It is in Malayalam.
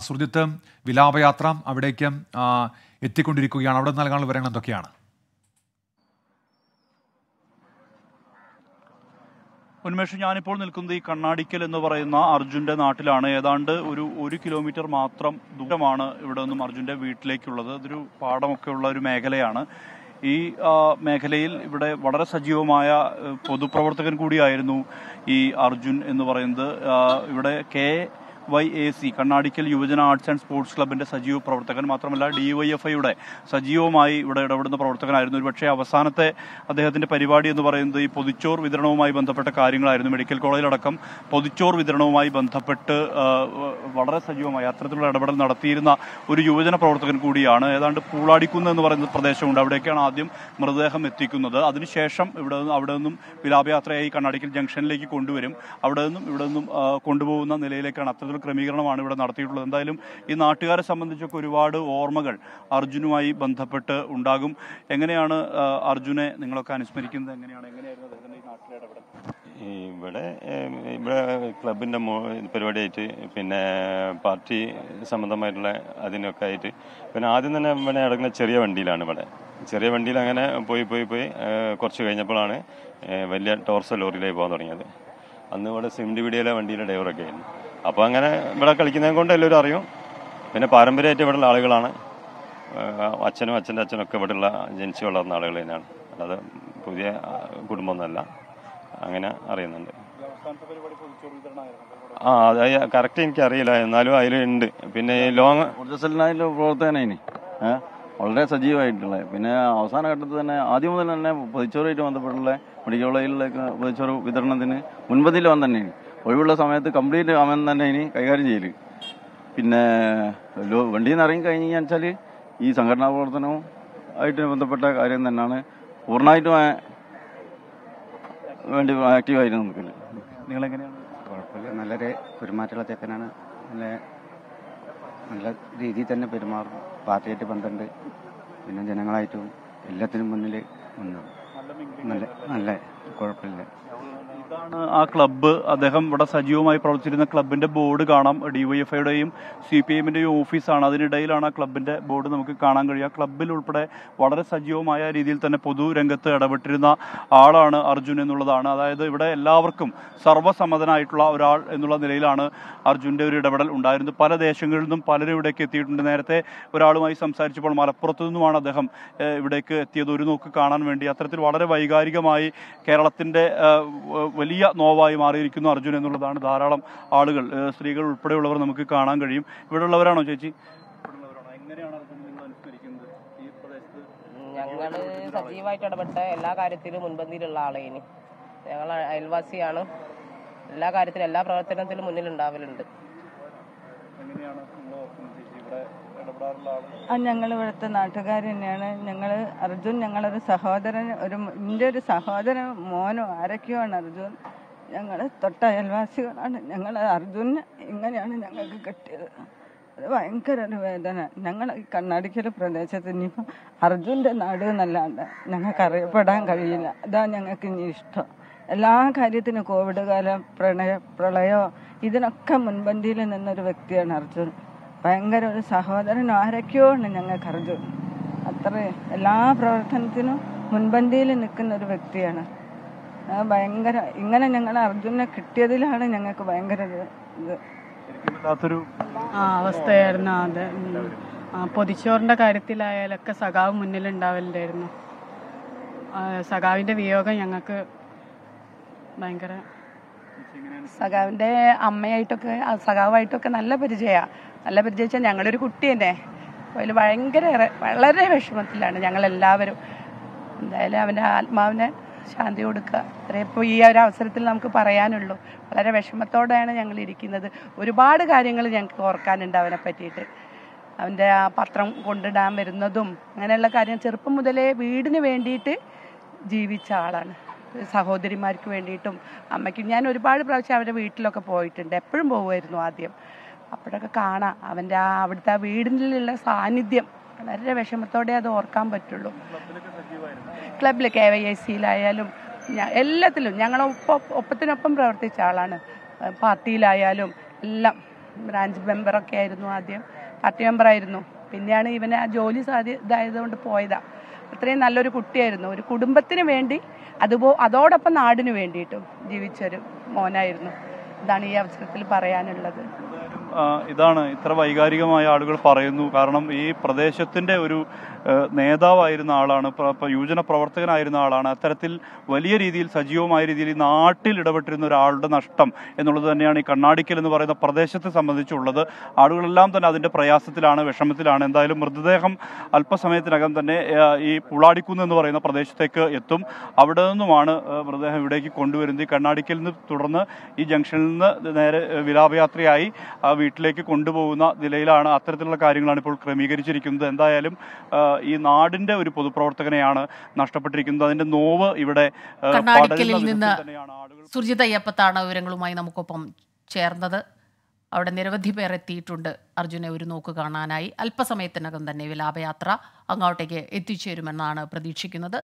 സുർജിത്ത്, വിലാപയാത്ര അവിടേക്ക് എത്തിക്കൊണ്ടിരിക്കുകയാണ്. അവിടെ നൽകാനുള്ള വിവരങ്ങൾ എന്തൊക്കെയാണ്? ഉന്മേഷ്, ഞാനിപ്പോൾ നിൽക്കുന്നത് ഈ കണ്ണാടിക്കൽ എന്ന് പറയുന്ന അർജുന്റെ നാട്ടിലാണ്. ഏതാണ്ട് ഒരു കിലോമീറ്റർ മാത്രം ദൂരമാണ് ഇവിടെ നിന്നും അർജുന്റെ വീട്ടിലേക്കുള്ളത്. അതൊരു പാടമൊക്കെ ഉള്ള ഒരു മേഖലയാണ്. ഈ മേഖലയിൽ ഇവിടെ വളരെ സജീവമായ പൊതുപ്രവർത്തകൻ കൂടിയായിരുന്നു ഈ അർജുൻ എന്ന് പറയുന്നത്. ഇവിടെ KYAC കണ്ണാടിക്കൽ യുവജന ആർട്സ് ആൻഡ് സ്പോർട്സ് ക്ലബിന്റെ സജീവ പ്രവർത്തകൻ, മാത്രമല്ല DYFIയുടെ സജീവമായി ഇവിടെ ഇടപെടുന്ന പ്രവർത്തകനായിരുന്നു. ഒരുപക്ഷെ അവസാനത്തെ അദ്ദേഹത്തിന്റെ പരിപാടി എന്ന് പറയുന്നത് ഈ പൊതിച്ചോർ വിതരണവുമായി ബന്ധപ്പെട്ട കാര്യങ്ങളായിരുന്നു. മെഡിക്കൽ കോളേജിലടക്കം പൊതിച്ചോർ വിതരണവുമായി ബന്ധപ്പെട്ട് വളരെ സജീവമായി അത്തരത്തിലുള്ള ഇടപെടൽ നടത്തിയിരുന്ന ഒരു യുവജന പ്രവർത്തകൻ കൂടിയാണ്. ഏതാണ്ട് പൂളാടിക്കുന്ന് എന്ന് പറയുന്ന പ്രദേശമുണ്ട്, അവിടേക്കാണ് ആദ്യം മൃതദേഹം എത്തിക്കുന്നത്. അതിനുശേഷം അവിടെ നിന്നും വിലാപയാത്രയായി കണ്ണാടിക്കൽ ജംഗ്ഷനിലേക്ക് കൊണ്ടുവരും. അവിടെ നിന്നും കൊണ്ടുപോകുന്ന നിലയിലേക്കാണ് അത്തരത്തിൽ ക്രമീകരണമാണ് ഇവിടെ നടത്തിയിട്ടുള്ളത്. എന്തായാലും ഈ നാട്ടുകാരെ സംബന്ധിച്ചൊക്കെ ഒരുപാട് ഓർമ്മകൾ അർജുനുമായി ബന്ധപ്പെട്ട് ഉണ്ടാകും. എങ്ങനെയാണ് അർജുനെ നിങ്ങളൊക്കെ അനുസ്മരിക്കുന്നത്? എങ്ങനെയായിരുന്നു അദ്ദേഹത്തിന്റെ ഈ നാട്ടിലെ ഇടപെടൽ? ഇവിടെ ക്ലബിൻ്റെ പരിപാടിയായിട്ട്, പിന്നെ പാർട്ടി സംബന്ധമായിട്ടുള്ള അതിനൊക്കെ ആയിട്ട്, പിന്നെ ആദ്യം തന്നെ ഇവിടെ നടക്കുന്ന ചെറിയ വണ്ടിയിലാണ്. ചെറിയ വണ്ടിയിൽ അങ്ങനെ പോയി കുറച്ച് കഴിഞ്ഞപ്പോഴാണ് വലിയ ടോർസോ ലോറിയിലേക്ക് പോകാൻ തുടങ്ങിയത്. അന്ന് ഇവിടെ സിംഡി വീഡിയോയിലെ വണ്ടിയിലെ ഡ്രൈവറൊക്കെ ആയിരുന്നു. അപ്പോൾ അങ്ങനെ ഇവിടെ കളിക്കുന്നത് കൊണ്ട് എല്ലാവരും അറിയും. പിന്നെ പാരമ്പര്യമായിട്ട് ഇവിടെയുള്ള ആളുകളാണ്. അച്ഛനും അച്ഛൻ്റെ അച്ഛനൊക്കെ ഇവിടെയുള്ള ജനിച്ചു വളർന്ന ആളുകൾ തന്നെയാണ്, അല്ലാതെ പുതിയ കുടുംബമൊന്നുമല്ല. അങ്ങനെ അറിയുന്നുണ്ട്. അത് കറക്റ്റ് എനിക്കറിയില്ല, എന്നാലും അതിലുണ്ട്. പിന്നെ ലോങ് പ്രവർത്തകനായിന് വളരെ സജീവമായിട്ടുള്ളത്. പിന്നെ അവസാന ഘട്ടത്തിൽ തന്നെ ആദ്യം മുതൽ തന്നെ പൊതിച്ചോറുമായിട്ട് ബന്ധപ്പെട്ടുള്ള മെഡിക്കൽ കോളേജിലേക്ക് പൊതിച്ചോറ് വിതരണത്തിന് മുൻപന്തിയിൽ വൻ തന്നെയാണ്. ഒഴിവുള്ള സമയത്ത് കംപ്ലീറ്റ് അവൻ തന്നെ ഇനി കൈകാര്യം ചെയ്യല്. പിന്നെ വണ്ടിയിൽ നിന്ന് ഇറങ്ങി കഴിഞ്ഞാൽ വെച്ചാൽ ഈ സംഘടനാ പ്രവർത്തനവും ആയിട്ട് ബന്ധപ്പെട്ട കാര്യം തന്നെയാണ് പൂർണ്ണമായിട്ടും വേണ്ടി ആക്റ്റീവായിരുന്നു നിൽക്കല്. നിങ്ങളെങ്ങനെയാണ്? കുഴപ്പമില്ല, നല്ലൊരു പെരുമാറ്റമുള്ള ചെക്കനാണ്. നല്ല രീതിയിൽ തന്നെ പെരുമാറും. പാർട്ടിയായിട്ട് ബന്ധമുണ്ട്, പിന്നെ ജനങ്ങളായിട്ടും എല്ലാത്തിനും മുന്നിൽ നല്ല കുഴപ്പമില്ല. ഇതാണ് ആ ക്ലബ്ബ്. അദ്ദേഹം ഇവിടെ സജീവമായി പ്രവർത്തിച്ചിരുന്ന ക്ലബിന്റെ ബോർഡ് കാണാം. DYFIയുടെയും CPIഎമ്മിന്റെയും ഓഫീസാണ്. അതിനിടയിലാണ് ആ ക്ലബിന്റെ ബോർഡ് നമുക്ക് കാണാൻ കഴിയുക. ക്ലബിൽ ഉൾപ്പെടെ വളരെ സജീവമായ രീതിയിൽ തന്നെ പൊതുരംഗത്ത് ഇടപെട്ടിരുന്ന ആളാണ് അർജുൻ എന്നുള്ളതാണ്. അതായത് ഇവിടെ എല്ലാവർക്കും സർവ്വസമ്മതനായിട്ടുള്ള ഒരാൾ എന്നുള്ള നിലയിലാണ് അർജുൻ്റെ ഒരു ഇടപെടൽ ഉണ്ടായിരുന്നത്. പല ദേശങ്ങളിൽ നിന്നും പലരും ഇവിടേക്ക് എത്തിയിട്ടുണ്ട്. നേരത്തെ ഒരാളുമായി സംസാരിച്ചപ്പോൾ മലപ്പുറത്തു നിന്നുമാണ് അദ്ദേഹം ഇവിടേക്ക് എത്തിയത്, ഒരു നോക്ക് കാണാൻ വേണ്ടി. അത്തരത്തിൽ വളരെ വൈകാരികമായി കേരളത്തിൻ്റെ വലിയ നോവായി മാറിയിരിക്കുന്നു അർജുൻ എന്നുള്ളതാണ്. ധാരാളം ആളുകൾ, സ്ത്രീകൾ ഉൾപ്പെടെയുള്ളവർ നമുക്ക് കാണാൻ കഴിയും. ഇവിടെ ഉള്ളവരാണോ ചേച്ചി? എങ്ങനെയാണ് അർജുൻ നിങ്ങൾ അനുസ്മരിക്കുന്നത് ഈ പ്രദേശത്ത്? ഞങ്ങൾ സജീവമായിട്ട് ഇടപെട്ട എല്ലാ കാര്യത്തിലും മുൻപന്തിയിലുള്ള ആളേന്. ഞങ്ങൾ അയൽവാസിയാണ്. എല്ലാ കാര്യത്തിലും എല്ലാ പ്രവർത്തനത്തിലും മുന്നിലുണ്ടാവലുണ്ട്. ഞങ്ങൾ ഇവിടുത്തെ നാട്ടുകാർ തന്നെയാണ്. അർജുൻ ഞങ്ങളൊരു സഹോദരൻ, എൻ്റെ ഒരു സഹോദരൻ മോനോ ആരൊക്കെയോ ആണ് അർജുൻ. ഞങ്ങൾ തൊട്ട അയൽവാസികളാണ്. അർജുന് ഇങ്ങനെയാണ് ഞങ്ങൾക്ക് കിട്ടിയത്. അത് ഭയങ്കര ഒരു വേദന. ഞങ്ങൾ ഈ കണ്ണാടിക്കൽ പ്രദേശത്ത് ഇനിയിപ്പോൾ അർജുൻ്റെ നാട് എന്നല്ലാണ്ട് ഞങ്ങൾക്ക് അറിയപ്പെടാൻ കഴിയില്ല. അതാ ഞങ്ങൾക്ക് ഇനി ഇഷ്ടം. എല്ലാ കാര്യത്തിനും കോവിഡ് കാലം, പ്രളയോ ഇതിനൊക്കെ മുൻപന്തിയിൽ നിന്നൊരു വ്യക്തിയാണ് അർജുൻ. ഭയങ്കര ഒരു സഹോദരൻ ആരൊക്കെയോ ആണ് ഞങ്ങൾക്ക് അർജുൻ. അത്ര എല്ലാ പ്രവർത്തനത്തിനും മുൻപന്തിയിൽ നിൽക്കുന്ന ഒരു വ്യക്തിയാണ്. ഭയങ്കര ഇങ്ങനെ ഞങ്ങൾ അർജുനെ കിട്ടിയതിലാണ് ഞങ്ങൾക്ക് ഭയങ്കര ഇത് അവസ്ഥയായിരുന്നു. അത് പൊതിച്ചോറിൻ്റെ കാര്യത്തിലായാലൊക്കെ സഖാവ് മുന്നിലുണ്ടാവലുണ്ടായിരുന്നു. സഖാവിൻ്റെ വിയോഗം ഞങ്ങൾക്ക് ഭയങ്കര. സഖാവിൻ്റെ അമ്മയായിട്ടൊക്കെ സഖാവായിട്ടൊക്കെ നല്ല പരിചയിച്ചാൽ ഞങ്ങളൊരു കുട്ടി തന്നെ അതിൽ വളരെ വിഷമത്തിലാണ് ഞങ്ങളെല്ലാവരും. എന്തായാലും അവൻ്റെ ആത്മാവിനെ ശാന്തി കൊടുക്കുക, അത്രേ ഇപ്പോൾ ഈ ഒരു അവസരത്തിൽ നമുക്ക് പറയാനുള്ളൂ. വളരെ വിഷമത്തോടെയാണ് ഞങ്ങൾ ഇരിക്കുന്നത്. ഒരുപാട് കാര്യങ്ങൾ ഞങ്ങൾക്ക് ഓർക്കാനുണ്ട് അവനെ പറ്റിയിട്ട്. അവൻ്റെ ആ പത്രം കൊണ്ടിടാൻ വരുന്നതും അങ്ങനെയുള്ള കാര്യം ചെറുപ്പം മുതലേ വീടിന് വേണ്ടിയിട്ട് ജീവിച്ച ആളാണ്. സഹോദരിമാർക്ക് വേണ്ടിയിട്ടും അമ്മയ്ക്ക് ഞാൻ ഒരുപാട് പ്രാവശ്യം അവരുടെ വീട്ടിലൊക്കെ പോയിട്ടുണ്ട്. എപ്പോഴും പോകുമായിരുന്നു ആദ്യം. അപ്പോഴൊക്കെ കാണാം അവൻ്റെ അവിടുത്തെ ആ വീടിനുള്ള സാന്നിധ്യം. വളരെ വിഷമത്തോടെ അത് ഓർക്കാൻ പറ്റുള്ളൂ. ക്ലബിൽ KYACയിലായാലും എല്ലാത്തിലും ഞങ്ങൾ ഒപ്പത്തിനൊപ്പം പ്രവർത്തിച്ച ആളാണ്. പാർട്ടിയിലായാലും എല്ലാം ബ്രാഞ്ച് മെമ്പറൊക്കെ ആയിരുന്നു, ആദ്യം പാർട്ടി മെമ്പറായിരുന്നു. പിന്നെയാണ് ഇവന് ആ ജോലി ഇതായതുകൊണ്ട് പോയതാ. അത്രയും നല്ലൊരു കുട്ടിയായിരുന്നു, ഒരു കുടുംബത്തിന് വേണ്ടി അതോടൊപ്പം നാടിന് വേണ്ടിയിട്ടും ജീവിച്ചൊരു മോനായിരുന്നു. ഇതാണ് ഈ അവസരത്തിൽ പറയാനുള്ളത്. ഇതാണ് ഇത്ര വൈകാരികമായ ആളുകൾ പറയുന്നു. കാരണം ഈ പ്രദേശത്തിൻ്റെ ഒരു നേതാവായിരുന്ന ആളാണ്, യുവജന പ്രവർത്തകനായിരുന്ന ആളാണ്. അത്തരത്തിൽ വലിയ രീതിയിൽ സജീവമായ രീതിയിൽ ഈ നാട്ടിൽ ഇടപെട്ടിരുന്ന ഒരാളുടെ നഷ്ടം എന്നുള്ളത് തന്നെയാണ് ഈ കണ്ണാടിക്കൽ എന്ന് പറയുന്ന പ്രദേശത്തെ സംബന്ധിച്ചുള്ളത്. ആളുകളെല്ലാം തന്നെ അതിൻ്റെ പ്രയാസത്തിലാണ്, വിഷമത്തിലാണ്. എന്തായാലും മൃതദേഹം അല്പസമയത്തിനകം തന്നെ ഈ പുളാടിക്കുന്ന് എന്ന് പറയുന്ന പ്രദേശത്തേക്ക് എത്തും. അവിടെ നിന്നുമാണ് മൃതദേഹം ഇവിടേക്ക് കൊണ്ടുവരുന്നത്. ഈ കണ്ണാടിക്കലിൽ നിന്ന് തുടർന്ന് ഈ ജംഗ്ഷനിൽ നിന്ന് നേരെ വിലാപയാത്രയായി വീട്ടിലേക്ക് കൊണ്ടുപോകുന്ന നിലയിലാണ്. അത്തരത്തിലുള്ള കാര്യങ്ങളാണ് ഇപ്പോൾ ക്രമീകരിച്ചിരിക്കുന്നത്. എന്തായാലും ഈ നാടിന്റെ ഒരു പൊതുപ്രവർത്തകനെയാണ് നഷ്ടപ്പെട്ടിരിക്കുന്നത്. അതിന്റെ നോവ് ഇവിടെ കണ്ണാടിക്കലിൽ നിന്ന് സുർജിത് അയ്യപ്പത്താണ് വിവരങ്ങളുമായി നമുക്കൊപ്പം ചേർന്നത്. അവിടെ നിരവധി പേർ എത്തിയിട്ടുണ്ട് അർജുനെ ഒരു നോക്ക് കാണാനായി. അല്പസമയത്തിനകം തന്നെ വിലാപയാത്ര അങ്ങോട്ടേക്ക് എത്തിച്ചേരുമെന്നാണ് പ്രതീക്ഷിക്കുന്നത്.